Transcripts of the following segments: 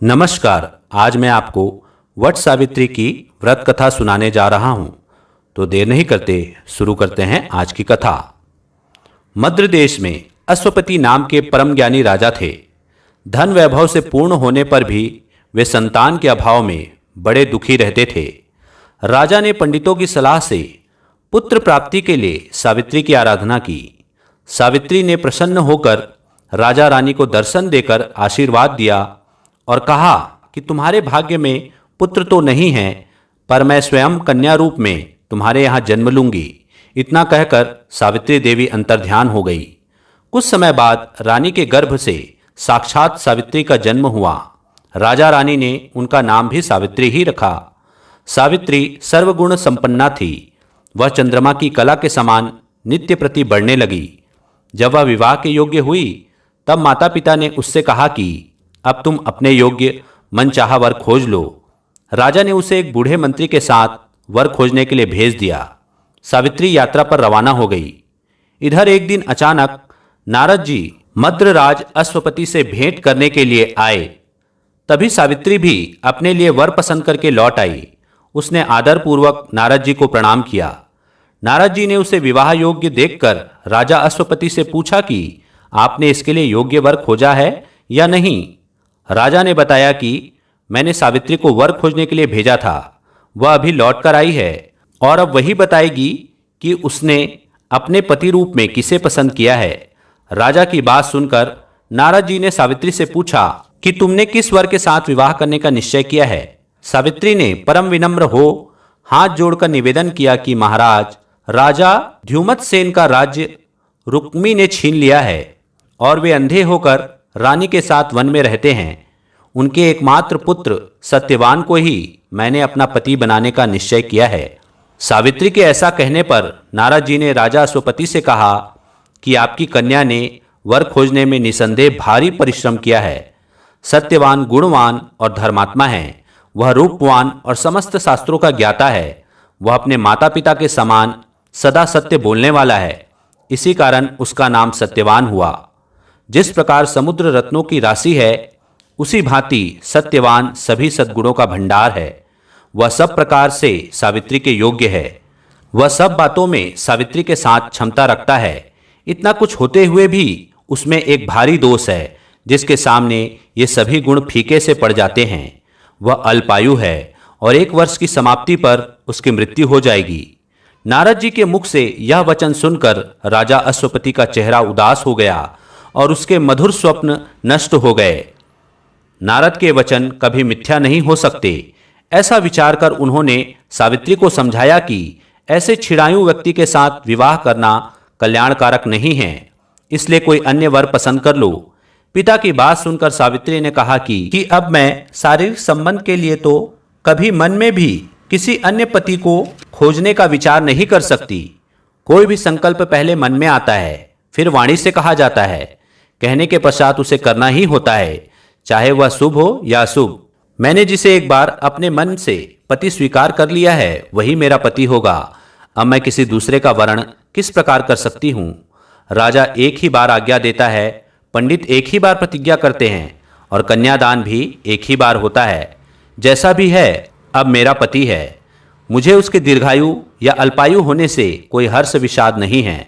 नमस्कार। आज मैं आपको वट सावित्री की व्रत कथा सुनाने जा रहा हूं। तो देर नहीं करते शुरू करते हैं आज की कथा। मद्र देश में अश्वपति नाम के परम ज्ञानी राजा थे। धन वैभव से पूर्ण होने पर भी वे संतान के अभाव में बड़े दुखी रहते थे। राजा ने पंडितों की सलाह से पुत्र प्राप्ति के लिए सावित्री की आराधना की। सावित्री ने प्रसन्न होकर राजा रानी को दर्शन देकर आशीर्वाद दिया और कहा कि तुम्हारे भाग्य में पुत्र तो नहीं है, पर मैं स्वयं कन्या रूप में तुम्हारे यहाँ जन्म लूंगी। इतना कहकर सावित्री देवी अंतर्ध्यान हो गई। कुछ समय बाद रानी के गर्भ से साक्षात सावित्री का जन्म हुआ। राजा रानी ने उनका नाम भी सावित्री ही रखा। सावित्री सर्वगुण संपन्ना थी। वह चंद्रमा की कला के समान नित्य प्रति बढ़ने लगी। जब वह विवाह के योग्य हुई तब माता पिता ने उससे कहा कि अब तुम अपने योग्य मनचाहा वर खोज लो। राजा ने उसे एक बूढ़े मंत्री के साथ वर खोजने के लिए भेज दिया। सावित्री यात्रा पर रवाना हो गई। इधर एक दिन अचानक नारद जी मद्रराज अश्वपति से भेंट करने के लिए आए। तभी सावित्री भी अपने लिए वर पसंद करके लौट आई। उसने आदरपूर्वक नारद जी को प्रणाम किया। नारद जी ने उसे विवाह योग्य देखकर राजा अश्वपति से पूछा कि आपने इसके लिए योग्य वर खोजा है या नहीं। राजा ने बताया कि मैंने सावित्री को वर खोजने के लिए भेजा था। वह अभी लौट कर आई है और अब वही बताएगी कि उसने अपने पति रूप में किसे पसंद किया है। राजा की बात सुनकर नारद जी ने सावित्री से पूछा कि तुमने किस वर के साथ विवाह करने का निश्चय किया है। सावित्री ने परम विनम्र हो हाथ जोड़कर निवेदन किया कि महाराज, राजा द्युमत्सेन का राज्य रुक्मी ने छीन लिया है और वे अंधे होकर रानी के साथ वन में रहते हैं। उनके एकमात्र पुत्र सत्यवान को ही मैंने अपना पति बनाने का निश्चय किया है। सावित्री के ऐसा कहने पर नारद जी ने राजा अश्वपति से कहा कि आपकी कन्या ने वर खोजने में निसंदेह भारी परिश्रम किया है। सत्यवान गुणवान और धर्मात्मा है। वह रूपवान और समस्त शास्त्रों का ज्ञाता है। वह अपने माता पिता के समान सदा सत्य बोलने वाला है। इसी कारण उसका नाम सत्यवान हुआ। जिस प्रकार समुद्र रत्नों की राशि है, उसी भांति सत्यवान सभी सद्गुणों का भंडार है। वह सब प्रकार से सावित्री के योग्य है। वह सब बातों में सावित्री के साथ क्षमता रखता है। इतना कुछ होते हुए भी उसमें एक भारी दोष है, जिसके सामने ये सभी गुण फीके से पड़ जाते हैं। वह अल्पायु है और 1 वर्ष की समाप्ति पर उसकी मृत्यु हो जाएगी। नारद जी के मुख से यह वचन सुनकर राजा अश्वपति का चेहरा उदास हो गया और उसके मधुर स्वप्न नष्ट हो गए। नारद के वचन कभी मिथ्या नहीं हो सकते। ऐसा विचार कर उन्होंने सावित्री को समझाया कि ऐसे छिड़ायु व्यक्ति के साथ विवाह करना कल्याणकारक नहीं है, इसलिए कोई अन्य वर पसंद कर लो। पिता की बात सुनकर सावित्री ने कहा कि अब मैं शारीरिक संबंध के लिए तो कभी मन में भी किसी अन्य पति को खोजने का विचार नहीं कर सकती। कोई भी संकल्प पहले मन में आता है, फिर वाणी से कहा जाता है। कहने के पश्चात उसे करना ही होता है, चाहे वह शुभ हो या अशुभ। मैंने जिसे एक बार अपने मन से पति स्वीकार कर लिया है, वही मेरा पति होगा। अब मैं किसी दूसरे का वर्ण किस प्रकार कर सकती हूँ। राजा एक ही बार आज्ञा देता है, पंडित एक ही बार प्रतिज्ञा करते हैं और कन्यादान भी एक ही बार होता है। जैसा भी है, अब मेरा पति है। मुझे उसके दीर्घायु या अल्पायु होने से कोई हर्ष विषाद नहीं है।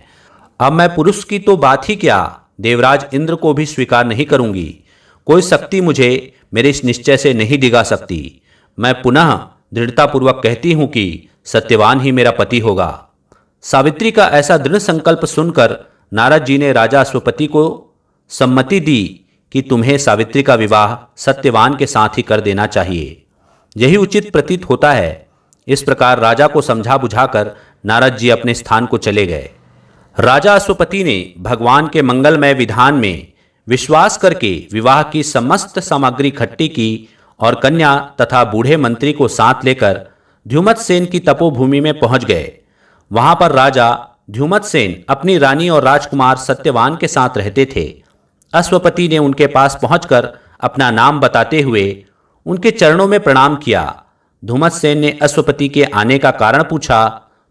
अब मैं पुरुष की तो बात ही क्या, देवराज इंद्र को भी स्वीकार नहीं करूंगी। कोई शक्ति मुझे मेरे इस निश्चय से नहीं डिगा सकती। मैं पुनः दृढ़तापूर्वक कहती हूं कि सत्यवान ही मेरा पति होगा। सावित्री का ऐसा दृढ़ संकल्प सुनकर नारद जी ने राजा अश्वपति को सम्मति दी कि तुम्हें सावित्री का विवाह सत्यवान के साथ ही कर देना चाहिए। यही उचित प्रतीत होता है। इस प्रकार राजा को समझा बुझाकर नारद जी अपने स्थान को चले गए। राजा अश्वपति ने भगवान के मंगलमय विधान में विश्वास करके विवाह की समस्त सामग्री इकट्ठी की और कन्या तथा बूढ़े मंत्री को साथ लेकर द्युमत्सेन की तपोभूमि में पहुंच गए। वहां पर राजा द्युमत्सेन अपनी रानी और राजकुमार सत्यवान के साथ रहते थे। अश्वपति ने उनके पास पहुंचकर अपना नाम बताते हुए उनके चरणों में प्रणाम किया। द्युमत्सेन ने अश्वपति के आने का कारण पूछा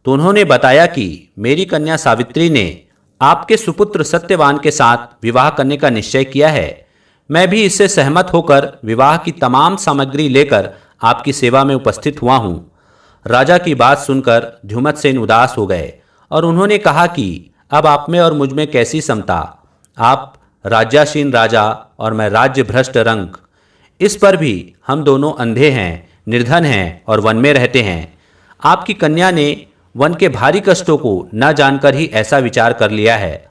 तो उन्होंने बताया कि मेरी कन्या सावित्री ने आपके सुपुत्र सत्यवान के साथ विवाह करने का निश्चय किया है। मैं भी इससे सहमत होकर विवाह की तमाम सामग्री लेकर आपकी सेवा में उपस्थित हुआ हूँ। राजा की बात सुनकर ध्युमतसेन उदास हो गए और उन्होंने कहा कि अब आप में और मुझ में कैसी समता। आप राज्यासीन राजा और मैं राज्य भ्रष्ट रंक। इस पर भी हम दोनों अंधे हैं, निर्धन हैं और वन में रहते हैं। आपकी कन्या ने वन के भारी कष्टों को न जानकर ही ऐसा विचार कर लिया है।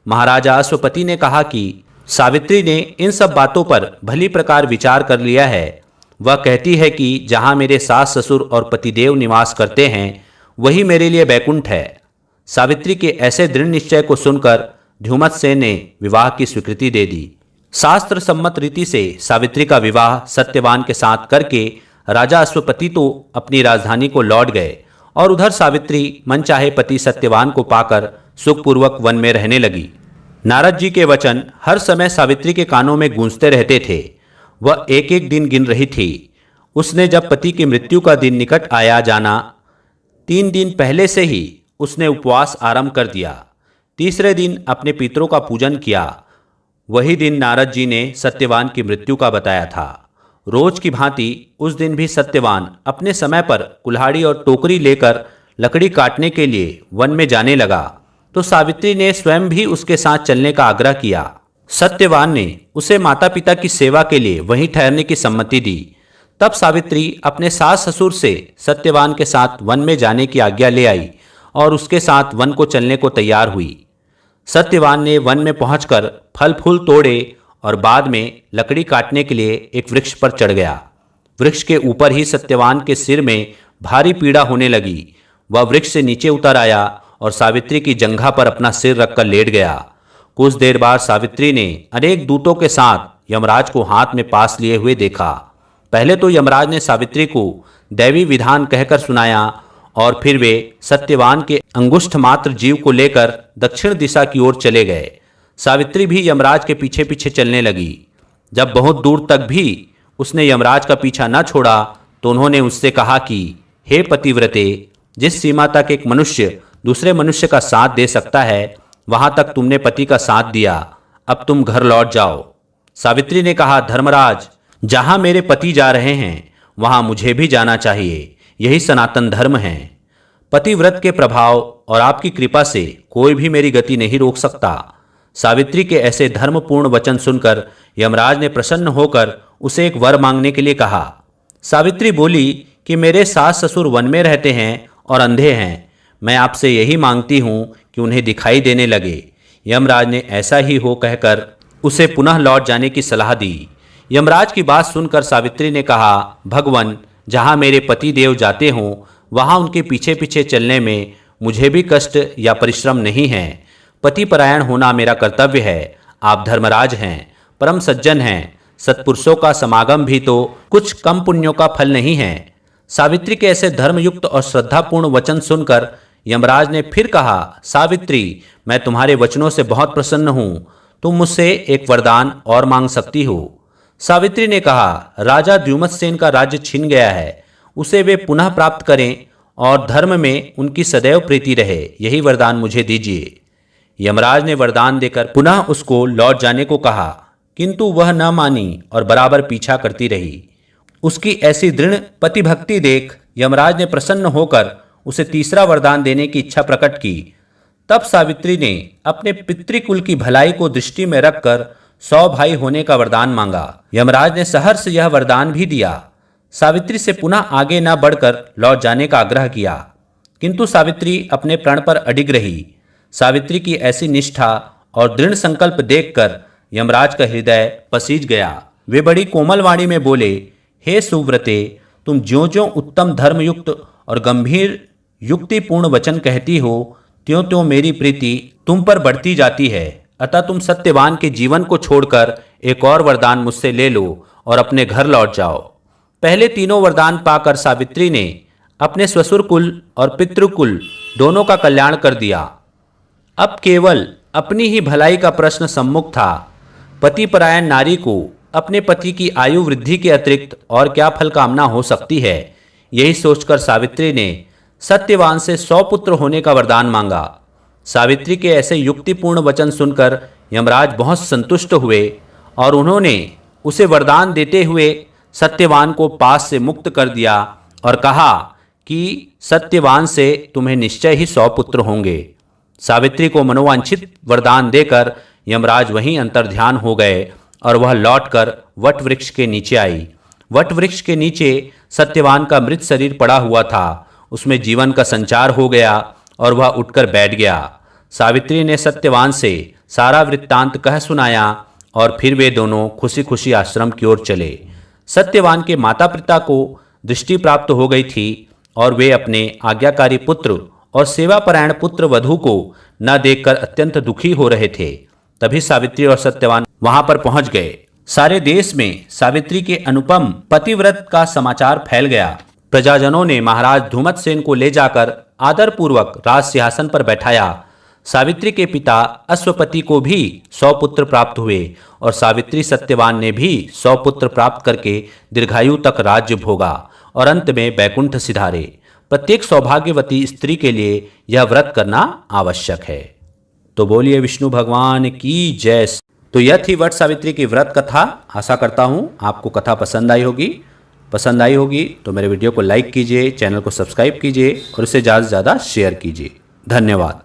महाराजा अश्वपति ने कहा कि सावित्री ने इन सब बातों पर भली प्रकार विचार कर लिया है। वह कहती है कि जहाँ मेरे सास ससुर और पतिदेव निवास करते हैं वही मेरे लिए बैकुंठ है। सावित्री के ऐसे दृढ़ निश्चय को सुनकर ध्युमतसेन ने विवाह की स्वीकृति दे दी। शास्त्र सम्मत रीति से सावित्री का विवाह सत्यवान के साथ करके राजा अश्वपति तो अपनी राजधानी को लौट गए और उधर सावित्री मनचाहे पति सत्यवान को पाकर सुखपूर्वक वन में रहने लगी। नारद जी के वचन हर समय सावित्री के कानों में गूंजते रहते थे। वह एक एक दिन गिन रही थी। उसने जब पति की मृत्यु का दिन निकट आया जाना 3 दिन पहले से ही उसने उपवास आरंभ कर दिया। तीसरे दिन अपने पितरों का पूजन किया। वही दिन नारद जी ने सत्यवान की मृत्यु का बताया था। रोज की भांति उस दिन भी सत्यवान अपने समय पर कुल्हाड़ी और टोकरी लेकर लकड़ी काटने के लिए वन में जाने लगा तो सावित्री ने स्वयं भी उसके साथ चलने का आग्रह किया। सत्यवान ने उसे माता पिता की सेवा के लिए वहीं ठहरने की सम्मति दी। तब सावित्री अपने सास ससुर से सत्यवान के साथ वन में जाने की आज्ञा ले आई और उसके साथ वन को चलने को तैयार हुई। सत्यवान ने वन में पहुंचकर फल फूल तोड़े और बाद में लकड़ी काटने के लिए एक वृक्ष पर चढ़ गया। वृक्ष के ऊपर ही सत्यवान के सिर में भारी पीड़ा होने लगी। वह वृक्ष से नीचे उतर आया और सावित्री की जंघा पर अपना सिर रखकर लेट गया। कुछ देर बाद सावित्री ने अनेक दूतों के साथ यमराज को हाथ में पास लिए हुए देखा। पहले तो यमराज ने सावित्री को दैवी विधान कहकर सुनाया और फिर वे सत्यवान के अंगुष्ठ मात्र जीव को लेकर दक्षिण दिशा की ओर चले गए। सावित्री भी यमराज के पीछे पीछे चलने लगी। जब बहुत दूर तक भी उसने यमराज का पीछा न छोड़ा तो उन्होंने उससे कहा कि हे पतिव्रते, जिस सीमा तक एक मनुष्य दूसरे मनुष्य का साथ दे सकता है वहां तक तुमने पति का साथ दिया। अब तुम घर लौट जाओ। सावित्री ने कहा, धर्मराज, जहां मेरे पति जा रहे हैं वहां मुझे भी जाना चाहिए। यही सनातन धर्म है। पतिव्रत के प्रभाव और आपकी कृपा से कोई भी मेरी गति नहीं रोक सकता। सावित्री के ऐसे धर्मपूर्ण वचन सुनकर यमराज ने प्रसन्न होकर उसे एक वर मांगने के लिए कहा। सावित्री बोली कि मेरे सास ससुर वन में रहते हैं और अंधे हैं। मैं आपसे यही मांगती हूँ कि उन्हें दिखाई देने लगे। यमराज ने ऐसा ही हो कहकर उसे पुनः लौट जाने की सलाह दी। यमराज की बात सुनकर सावित्री ने कहा, भगवान, जहाँ मेरे पति देव जाते हों वहाँ उनके पीछे पीछे चलने में मुझे भी कष्ट या परिश्रम नहीं है। पति परायण होना मेरा कर्तव्य है। आप धर्मराज हैं, परम सज्जन हैं। सत्पुरुषों का समागम भी तो कुछ कम पुण्यों का फल नहीं है। सावित्री के ऐसे धर्मयुक्त और श्रद्धापूर्ण वचन सुनकर यमराज ने फिर कहा, सावित्री, मैं तुम्हारे वचनों से बहुत प्रसन्न हूँ। तुम मुझसे एक वरदान और मांग सकती हो। सावित्री ने कहा, राजा द्युमतसेन का राज्य छिन गया है, उसे वे पुनः प्राप्त करें और धर्म में उनकी सदैव प्रीति रहे। यही वरदान मुझे दीजिए। यमराज ने वरदान देकर पुनः उसको लौट जाने को कहा, किंतु वह न मानी और बराबर पीछा करती रही। उसकी ऐसी दृढ़ पतिभक्ति देख यमराज ने प्रसन्न होकर उसे तीसरा वरदान देने की इच्छा प्रकट की। तब सावित्री ने अपने पितृकुल की भलाई को दृष्टि में रखकर 100 भाई होने का वरदान मांगा। यमराज ने सहर्ष यह वरदान भी दिया। सावित्री से पुनः आगे न बढ़कर लौट जाने का आग्रह किया, किंतु सावित्री अपने प्रण पर अडिग रही। सावित्री की ऐसी निष्ठा और दृढ़ संकल्प देखकर यमराज का हृदय पसीज गया। वे बड़ी कोमल वाणी में बोले, हे सुव्रते, तुम ज्यों-ज्यों उत्तम धर्मयुक्त और गंभीर युक्तिपूर्ण वचन कहती हो त्यों त्यों मेरी प्रीति तुम पर बढ़ती जाती है। अतः तुम सत्यवान के जीवन को छोड़कर एक और वरदान मुझसे ले लो और अपने घर लौट जाओ। पहले तीनों वरदान पाकर सावित्री ने अपने ससुर कुल और पितृकुल दोनों का कल्याण कर दिया। अब केवल अपनी ही भलाई का प्रश्न सम्मुख था। पतिपरायण नारी को अपने पति की आयु वृद्धि के अतिरिक्त और क्या फल कामना हो सकती है। यही सोचकर सावित्री ने सत्यवान से 100 पुत्र होने का वरदान मांगा। सावित्री के ऐसे युक्तिपूर्ण वचन सुनकर यमराज बहुत संतुष्ट हुए और उन्होंने उसे वरदान देते हुए सत्यवान को पास से मुक्त कर दिया और कहा कि सत्यवान से तुम्हें निश्चय ही 100 पुत्र होंगे। सावित्री को मनोवांछित वरदान देकर यमराज वहीं अंतर्ध्यान हो गए और वह लौटकर वट वृक्ष के नीचे आई। वट वृक्ष के नीचे सत्यवान का मृत शरीर पड़ा हुआ था। उसमें जीवन का संचार हो गया और वह उठकर बैठ गया। सावित्री ने सत्यवान से सारा वृत्तांत कह सुनाया और फिर वे दोनों खुशी खुशी आश्रम की ओर चले। सत्यवान के माता पिता को दृष्टि प्राप्त हो गई थी और वे अपने आज्ञाकारी पुत्र और सेवापरायण पुत्र वधू को न देखकर अत्यंत दुखी हो रहे थे। तभी सावित्री और सत्यवान वहां पर पहुंच गए। सारे देश में सावित्री के अनुपम पतिव्रत का समाचार फैल गया। प्रजाजनों ने महाराज धूमतसेन को ले जाकर आदरपूर्वक राज सिंहासन पर बैठाया। सावित्री के पिता अश्वपति को भी 100 पुत्र प्राप्त हुए और सावित्री सत्यवान ने भी 100 पुत्र प्राप्त करके दीर्घायु तक राज्य भोगा और अंत में बैकुंठ सिधारे। प्रत्येक सौभाग्यवती स्त्री के लिए यह व्रत करना आवश्यक है। तो बोलिए विष्णु भगवान की जय। तो यह थी वट सावित्री की व्रत कथा। आशा करता हूँ आपको कथा पसंद आई होगी। पसंद आई होगी तो मेरे वीडियो को लाइक कीजिए, चैनल को सब्सक्राइब कीजिए और इसे ज़्यादा से ज़्यादा शेयर कीजिए। धन्यवाद।